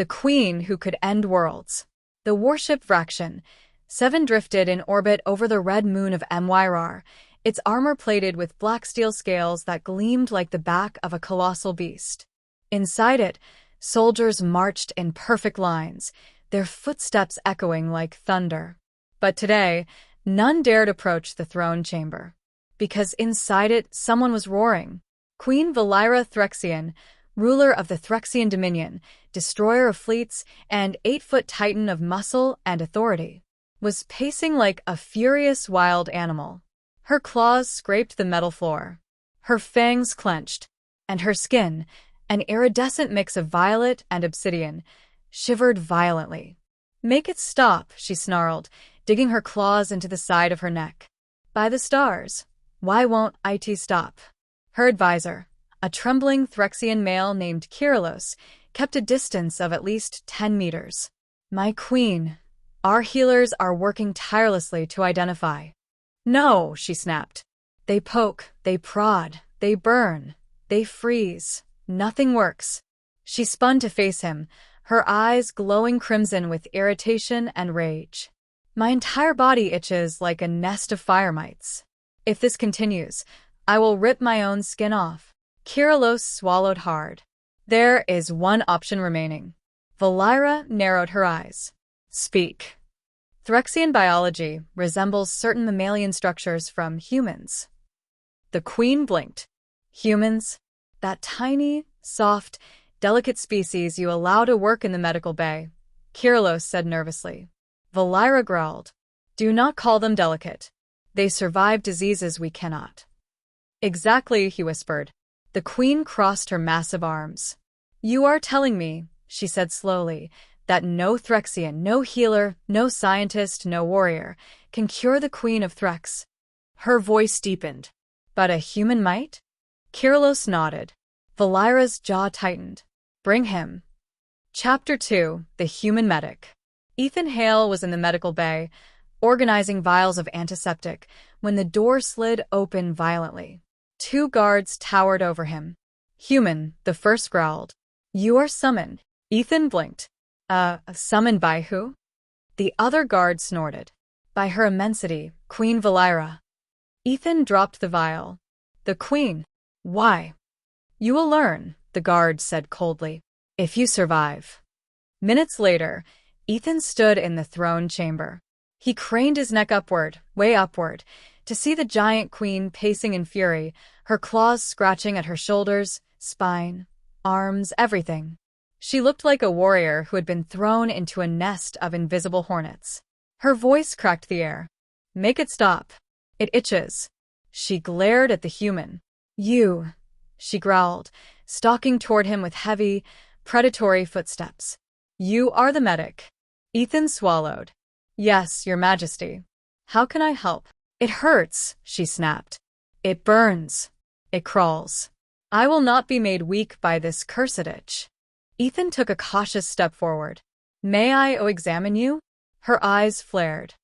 the queen who could end worlds. The warship Threxian 7 drifted in orbit over the red moon of Myrar, its armor plated with black steel scales that gleamed like the back of a colossal beast. Inside it, soldiers marched in perfect lines, their footsteps echoing like thunder. But today, none dared approach the throne chamber. Because inside it, someone was roaring. Queen Valira Threxian, ruler of the Threxian Dominion, destroyer of fleets, and 8-foot titan of muscle and authority, was pacing like a furious wild animal. Her claws scraped the metal floor. Her fangs clenched, and her skin, an iridescent mix of violet and obsidian, shivered violently. "Make it stop," she snarled, digging her claws into the side of her neck. "By the stars, why won't it stop?" Her advisor, a trembling Threxian male named Kyrillos, kept a distance of at least 10 meters. "My queen, our healers are working tirelessly to identify." "No," she snapped. "They poke, they prod, they burn, they freeze. Nothing works." She spun to face him, her eyes glowing crimson with irritation and rage. "My entire body itches like a nest of fire mites. If this continues, I will rip my own skin off." Kyrillos swallowed hard. "There is one option remaining." Valira narrowed her eyes. "Speak." "Threxian biology resembles certain mammalian structures from humans." The queen blinked. "Humans? That tiny, soft, delicate species you allow to work in the medical bay," Kyrillos said nervously. Valira growled. "Do not call them delicate. They survive diseases we cannot." "Exactly," he whispered. The queen crossed her massive arms. "You are telling me," she said slowly, "that no Threxian, no healer, no scientist, no warrior, can cure the Queen of Threx." Her voice deepened. "But a human might?" Kyrillos nodded. Valira's jaw tightened. "Bring him." Chapter 2: The Human Medic. Ethan Hale was in the medical bay, organizing vials of antiseptic, when the door slid open violently. 2 guards towered over him. "Human," the first growled. "You are summoned." Ethan blinked. Summoned by who?" The other guard snorted. "By her immensity, Queen Valira." Ethan dropped the vial. "The queen? Why?" "You will learn," the guard said coldly, "if you survive." Minutes later, Ethan stood in the throne chamber. He craned his neck upward, way upward, to see the giant queen pacing in fury, her claws scratching at her shoulders, spine, arms, everything. She looked like a warrior who had been thrown into a nest of invisible hornets. Her voice cracked the air. "Make it stop. It itches." She glared at the human. "You," she growled, stalking toward him with heavy, predatory footsteps. "You are the medic." Ethan swallowed. "Yes, Your Majesty. How can I help?" "It hurts," she snapped. "It burns. It crawls. I will not be made weak by this cursed itch." Ethan took a cautious step forward. "May I examine you?" Her eyes flared.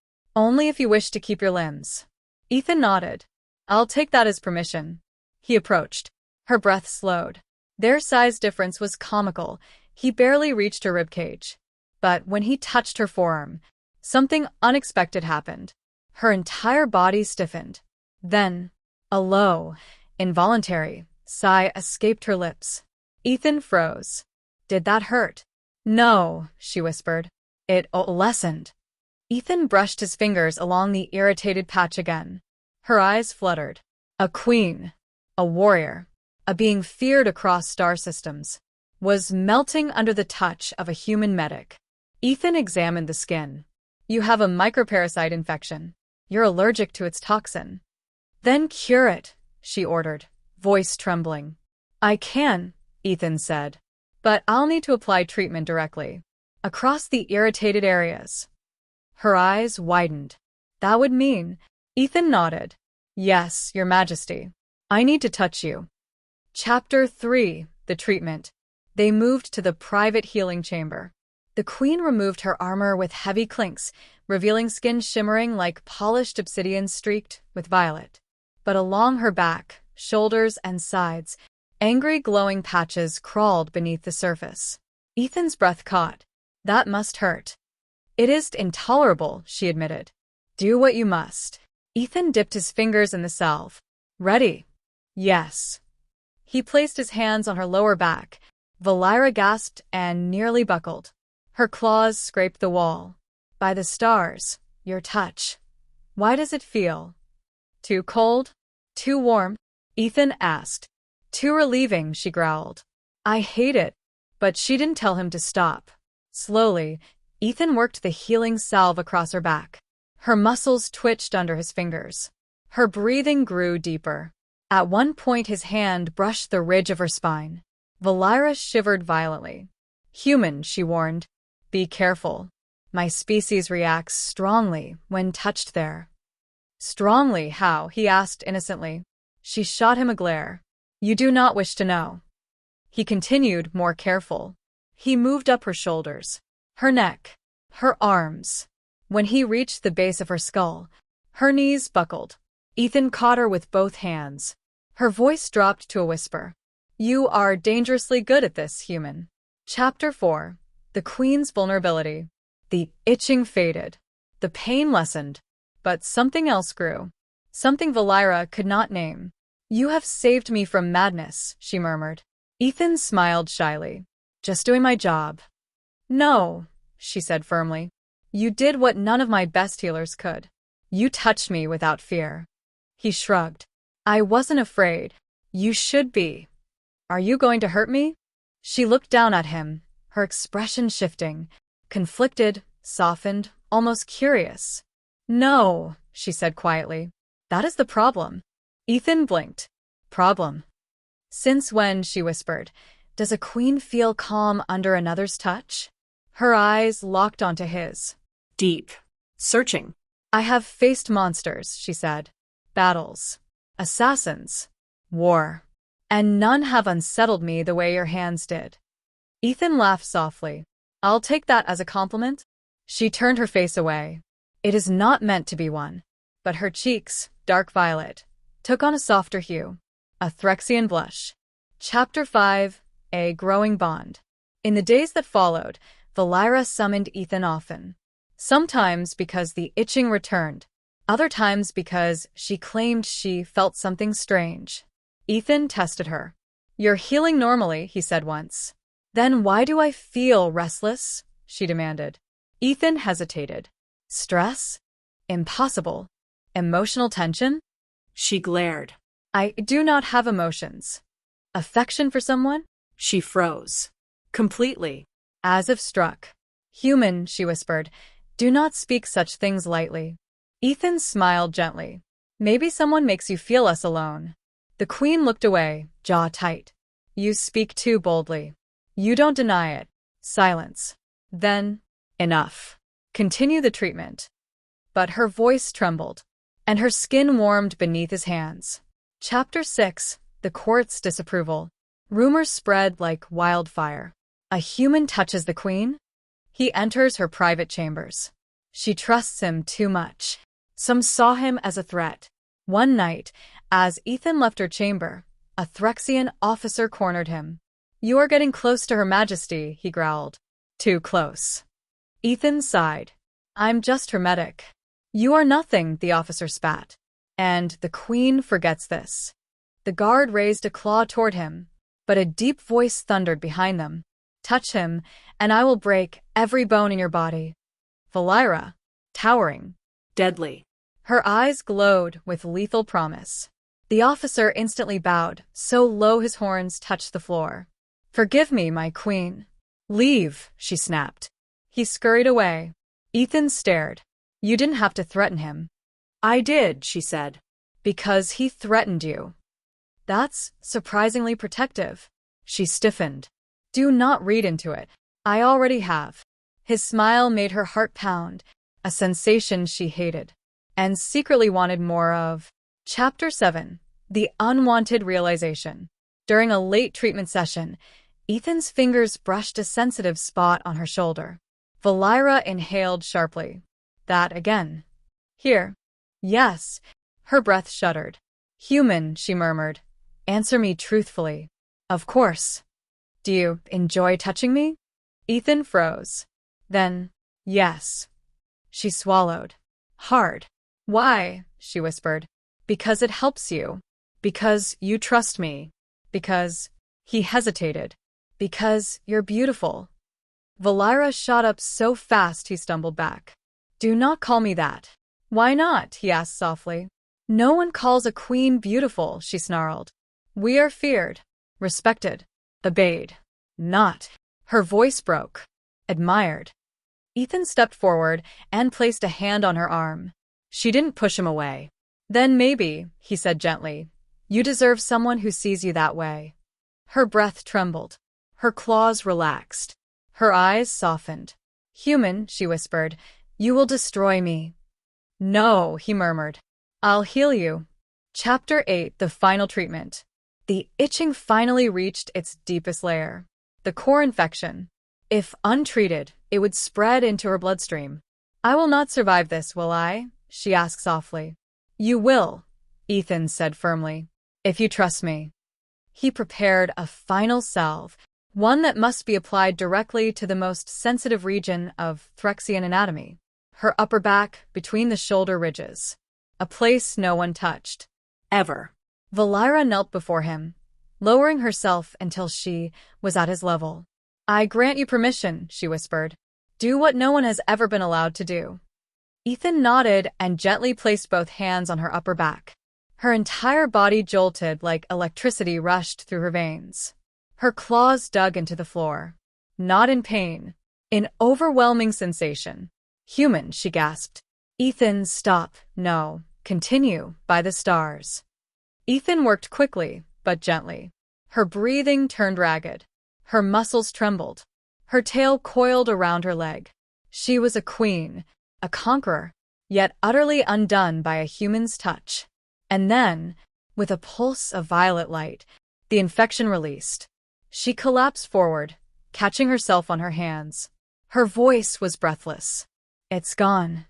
"Only if you wish to keep your limbs." Ethan nodded. "I'll take that as permission." He approached. Her breath slowed. Their size difference was comical. He barely reached her ribcage. But when he touched her forearm, something unexpected happened. Her entire body stiffened. Then, a low, involuntary sigh escaped her lips. Ethan froze. "Did that hurt?" "No," she whispered. "It lessened." Ethan brushed his fingers along the irritated patch again. Her eyes fluttered. A queen, a warrior, a being feared across star systems, was melting under the touch of a human medic. Ethan examined the skin. "You have a microparasite infection. You're allergic to its toxin." "Then cure it," she ordered, voice trembling. "I can," Ethan said. "But I'll need to apply treatment directly. Across the irritated areas." Her eyes widened. "That would mean—" Ethan nodded. "Yes, Your Majesty. I need to touch you." Chapter 3: The Treatment. They moved to the private healing chamber. The queen removed her armor with heavy clinks, revealing skin shimmering like polished obsidian streaked with violet. But along her back, shoulders, and sides, angry glowing patches crawled beneath the surface. Ethan's breath caught. That must hurt. It is intolerable, she admitted. Do what you must. Ethan dipped his fingers in the salve. Ready? Yes. He placed his hands on her lower back. Valira gasped and nearly buckled. Her claws scraped the wall. By the stars, your touch. Why does it feel? Too cold? Too warm? Ethan asked. Too relieving, she growled. I hate it. But she didn't tell him to stop. Slowly, Ethan worked the healing salve across her back. Her muscles twitched under his fingers. Her breathing grew deeper. At one point his hand brushed the ridge of her spine. Valira shivered violently. Human, she warned. Be careful. My species reacts strongly when touched there. Strongly how? He asked innocently. She shot him a glare. You do not wish to know. He continued, more careful. He moved up her shoulders, her neck, her arms. When he reached the base of her skull, her knees buckled. Ethan caught her with both hands. Her voice dropped to a whisper. You are dangerously good at this, human. Chapter 4. The Queen's Vulnerability. The itching faded. The pain lessened. But something else grew. Something Valira could not name. You have saved me from madness, she murmured. Ethan smiled shyly. Just doing my job. No, she said firmly. You did what none of my best healers could. You touched me without fear. He shrugged. I wasn't afraid. You should be. Are you going to hurt me? She looked down at him, her expression shifting, conflicted, softened, almost curious. No, she said quietly. That is the problem. Ethan blinked. Problem. Since when, she whispered, does a queen feel calm under another's touch? Her eyes locked onto his. Deep. Searching. I have faced monsters, she said. Battles. Assassins. War. And none have unsettled me the way your hands did. Ethan laughed softly. I'll take that as a compliment. She turned her face away. It is not meant to be one. But her cheeks, dark violet, took on a softer hue. A Threxian blush. Chapter 5. A Growing Bond. In the days that followed, Valira summoned Ethan often. Sometimes because the itching returned, other times because she claimed she felt something strange. Ethan tested her. You're healing normally, he said once. Then why do I feel restless? She demanded. Ethan hesitated. Stress? Impossible. Emotional tension? She glared. I do not have emotions. Affection for someone? She froze. Completely. As if struck. Human, she whispered. Do not speak such things lightly. Ethan smiled gently. Maybe someone makes you feel less alone. The queen looked away, jaw tight. You speak too boldly. You don't deny it. Silence. Then, enough. Continue the treatment. But her voice trembled, and her skin warmed beneath his hands. Chapter 6. The Court's Disapproval. Rumors spread like wildfire. A human touches the queen? He enters her private chambers. She trusts him too much. Some saw him as a threat. One night, as Ethan left her chamber, a Threxian officer cornered him. You are getting close to Her Majesty, he growled. Too close. Ethan sighed. I'm just her medic. You are nothing, the officer spat. And the queen forgets this. The guard raised a claw toward him, but a deep voice thundered behind them. Touch him, and I will break every bone in your body. Valira, towering, Deadly. her eyes glowed with lethal promise. The officer instantly bowed, so low his horns touched the floor. Forgive me, my queen. Leave, she snapped. He scurried away. Ethan stared. You didn't have to threaten him. I did, she said. Because he threatened you. That's surprisingly protective. She stiffened. Do not read into it. I already have. His smile made her heart pound, a sensation she hated, and secretly wanted more of. Chapter 7. The Unwanted Realization. During a late treatment session, Ethan's fingers brushed a sensitive spot on her shoulder. Valira inhaled sharply. That again. Here. Yes. Her breath shuddered. Human, she murmured. Answer me truthfully. Of course. Do you enjoy touching me? Ethan froze. Then, yes. She swallowed. Hard. Why? She whispered. Because it helps you. Because you trust me. Because… He hesitated. Because you're beautiful. Valira shot up so fast he stumbled back. Do not call me that. Why not? He asked softly. No one calls a queen beautiful, she snarled. We are feared, respected, obeyed. Not. Her voice broke. Admired. Ethan stepped forward and placed a hand on her arm. She didn't push him away. Then maybe, he said gently, you deserve someone who sees you that way. Her breath trembled. Her claws relaxed. Her eyes softened. Human, she whispered, you will destroy me. No, he murmured. I'll heal you. Chapter 8, The Final Treatment. The itching finally reached its deepest layer. The core infection. If untreated, it would spread into her bloodstream. I will not survive this, will I? She asked softly. You will, Ethan said firmly, if you trust me. He prepared a final salve, one that must be applied directly to the most sensitive region of Threxian anatomy, her upper back between the shoulder ridges, a place no one touched. Ever. Valira knelt before him, lowering herself until she was at his level. I grant you permission, she whispered. Do what no one has ever been allowed to do. Ethan nodded and gently placed both hands on her upper back. Her entire body jolted like electricity rushed through her veins. Her claws dug into the floor. Not in pain. In overwhelming sensation. Human, she gasped. Ethan, stop. No. Continue. By the stars. Ethan worked quickly, but gently. Her breathing turned ragged. Her muscles trembled. Her tail coiled around her leg. She was a queen, a conqueror, yet utterly undone by a human's touch. And then, with a pulse of violet light, the infection released. She collapsed forward, catching herself on her hands. Her voice was breathless. It's gone.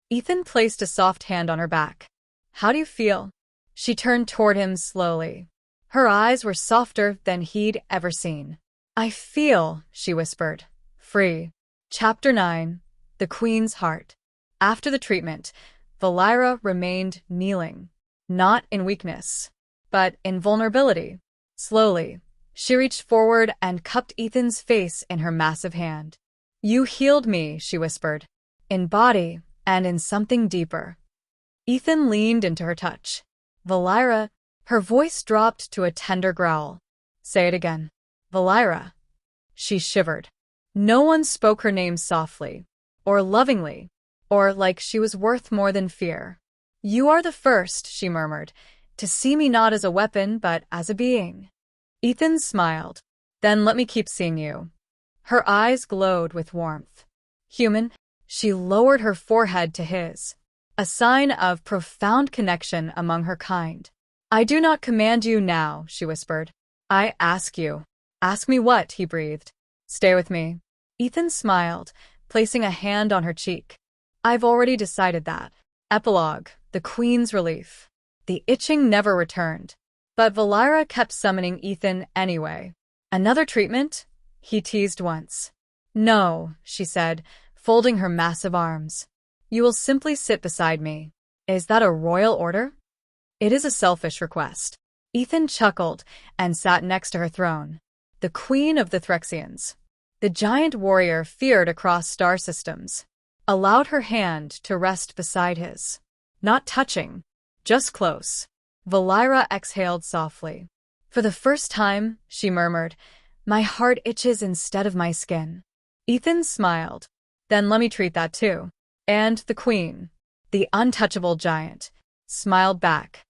Ethan placed a soft hand on her back. How do you feel? She turned toward him slowly. Her eyes were softer than he'd ever seen. I feel, she whispered, free. Chapter 9, The Queen's Heart. After the treatment, Valira remained kneeling. Not in weakness, but in vulnerability. Slowly, she reached forward and cupped Ethan's face in her massive hand. You healed me, she whispered, in body and in something deeper. Ethan leaned into her touch. Valira, her voice dropped to a tender growl. Say it again. Valira. She shivered. No one spoke her name softly, or lovingly, or like she was worth more than fear. You are the first, she murmured, to see me not as a weapon but as a being. Ethan smiled. Then let me keep seeing you. Her eyes glowed with warmth. Human, she lowered her forehead to his, a sign of profound connection among her kind. I do not command you now, she whispered. I ask you. Ask me what, he breathed. Stay with me. Ethan smiled, placing a hand on her cheek. I've already decided that. Epilogue. The Queen's Relief. The itching never returned. But Valira kept summoning Ethan anyway. Another treatment? He teased once. No, she said, folding her massive arms. You will simply sit beside me. Is that a royal order? It is a selfish request. Ethan chuckled and sat next to her throne. The Queen of the Threxians. The giant warrior feared across star systems. Allowed her hand to rest beside his. Not touching, just close. Valira exhaled softly. For the first time, she murmured, my heart itches instead of my skin. Ethan smiled. Then let me treat that too. And the queen, the untouchable giant, smiled back.